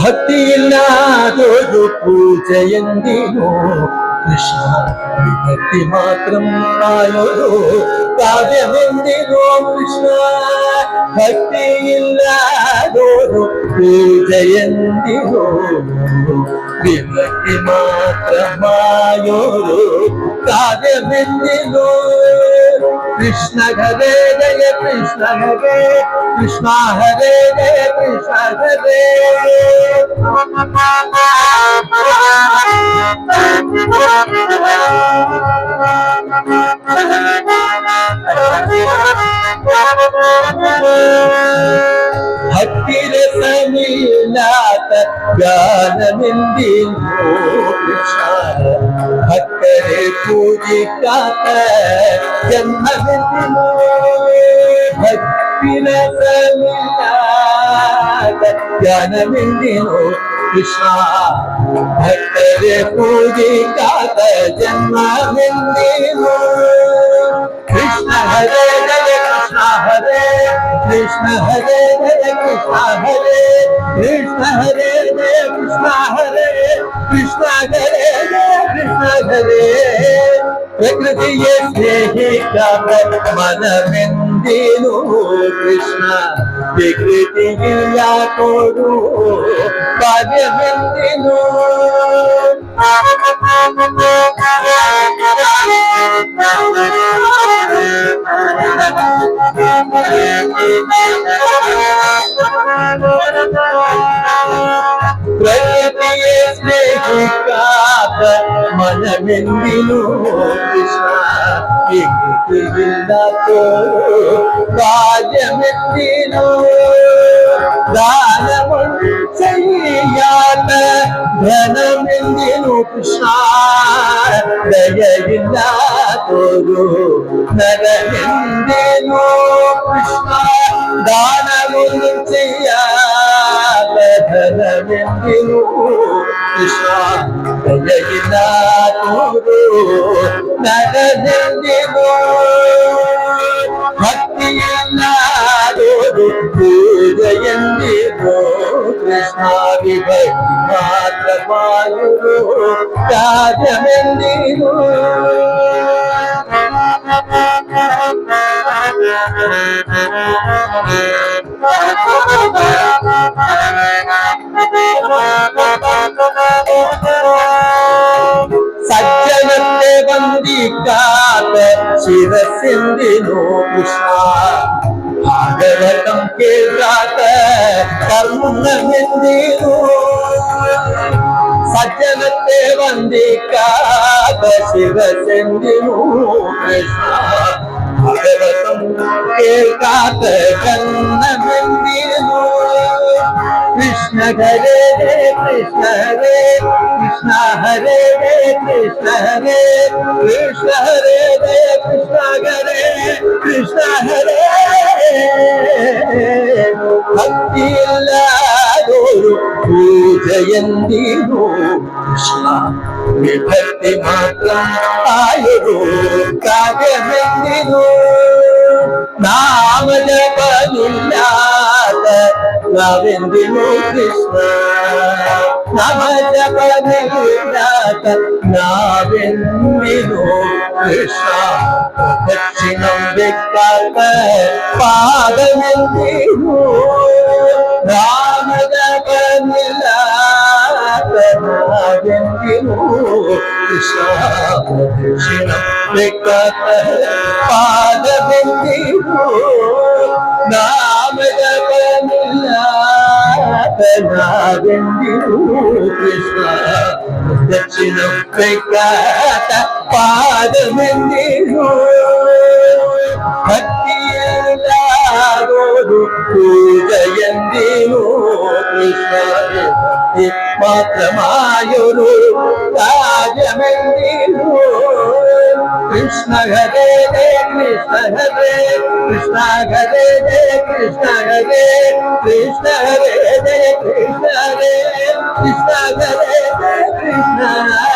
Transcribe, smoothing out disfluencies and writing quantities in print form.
ഭക്തിയില്ലാതൊരു പൂജയെന്തിനോ കൃഷ്ണ ഭക്തി മാത്രം ആയൊരു കാവ്യമെന്തിനോ കൃഷ്ണ ഭക്തിയില്ലാതൊരു പൂജയെന്തിനോ വിഭക്തി മാത്രമായൊരു കാവ്യമെന്തിനോ കൃഷ്ണ ഹരേ ജയ കൃഷ്ണ ഹരേ കൃഷ്ണ ഹരേ ജയ കൃഷ്ണ ഹരേ ഭക്തിരസമില്ലാത്ത ഗാനമെന്തിനോ കൃഷ്ണ ഭക്തരെ പൂജിക്കാത്ത ജന്മമെന്തിനോ ഭക്തിരസമില്ലാത്ത ഗാനമെന്തിനോ കൃഷ്ണ ഭക്തരെ പൂജിക്കാത്ത ജന്മമെന്തിനോ കൃഷ്ണ ഹരേ ജയ കൃഷ്ണ ഹരേ കൃഷ്ണ ഹരേ ജയ കൃഷ്ണ ഹരേ കൃഷ്ണ ഹരേ ജയ കൃഷ്ണ ഹരേ കൃഷ്ണ ഹരേ ജയ കൃഷ്ണ ഹരേ പ്രകൃതിയെ സ്നേഹിക്കാത്ത മനമെന്തിനു കൃഷ്ണ വികൃതിയില്ലാത്തോടു കാര്യമെന്തിനു പ്രകൃതിയെ സ്നേഹിക്കാത്ത മനമെന്തിനു കൃഷ്ണ വികൃതിയില്ലാത്തോടു കാര്യമെന്തിനു ദാനമൊന്നും ചെയ്യാത്ത ധനമെന്തിനു കൃഷ്ണ ദയയില്ലാത്തൊരു നരമെന്തിനു കൃഷ്ണ ദാനമൊന്നും ചെയ്യാത്ത ധനമെന്തിനു കൃഷ്ണ ദയയില്ലാത്തൊരു നരമെന്തിനു ഭക്തിയില്ലാതൊരു പൂജയെന്തിനോ കൃഷ്ണ വിഭക്തി മാത്രമായൊരു കാര്യമെന്തിനോ സജ്ജനത്തെ വന്ദിക്കാത്ത ശിരസിന്തിനോ കൃഷ്ണ ഭാഗവതം കേൾക്കാത്ത കർമ്മമെന്തിനോ സജ്ജനത്തെ വന്ദിക്കാത്ത ശിരസിന്തിനോ കൃഷ്ണ ഭാഗവതം കേൾക്കാത്ത കർമ്മമെന്തിനോ കൃഷ്ണ ഹരേ കൃഷ്ണ ഹരേ കൃഷ്ണ ഹരേ കൃഷ്ണ ഹരേ കൃഷ്ണ ഹരേ ജയ കൃഷ്ണ ഹരേ കൃഷ്ണ ഹരേ ഭക്തിയില്ലാതൊരു പൂജയെന്തിനോ കൃഷ്ണ വിഭക്തി മാത്രം ആയൊരു കാര്യമെന്തിനോ നാമജപമില്ലാത്ത നാവെന്തിനോ കൃഷ്ണ നാമജപമില്ലാത്ത നാവെന്തിനോ കൃഷ്ണ ദക്ഷിണം വെക്കാത്ത പാദമെന്തിനോ നാമജപമില്ലാത്ത നാവെന്തിനോ കൃഷ്ണ ദക്ഷിണം വെക്കാത്ത പാദമെന്തിനോ നാമജപമില്ലാത്ത നാവെന്തിനോ കൃഷ്ണ ദക്ഷിണം വെക്കാത്ത പാദമെന്തിനോ ഭക്തിയില്ലാതൊരു പൂജയെന്തിനോ കൃഷ്ണ മാത്രമായൊരു കാര്യമെന്തിനോ കൃഷ്ണ ഹരേ കൃഷ്ണ ഹരേ കൃഷ്ണ ഹരേ കൃഷ്ണ ഹരേ കൃഷ്ണ ഹരേ ജയ കൃഷ്ണ ഹരേ കൃഷ്ണ ഹരേ കൃഷ്ണ ഹരേ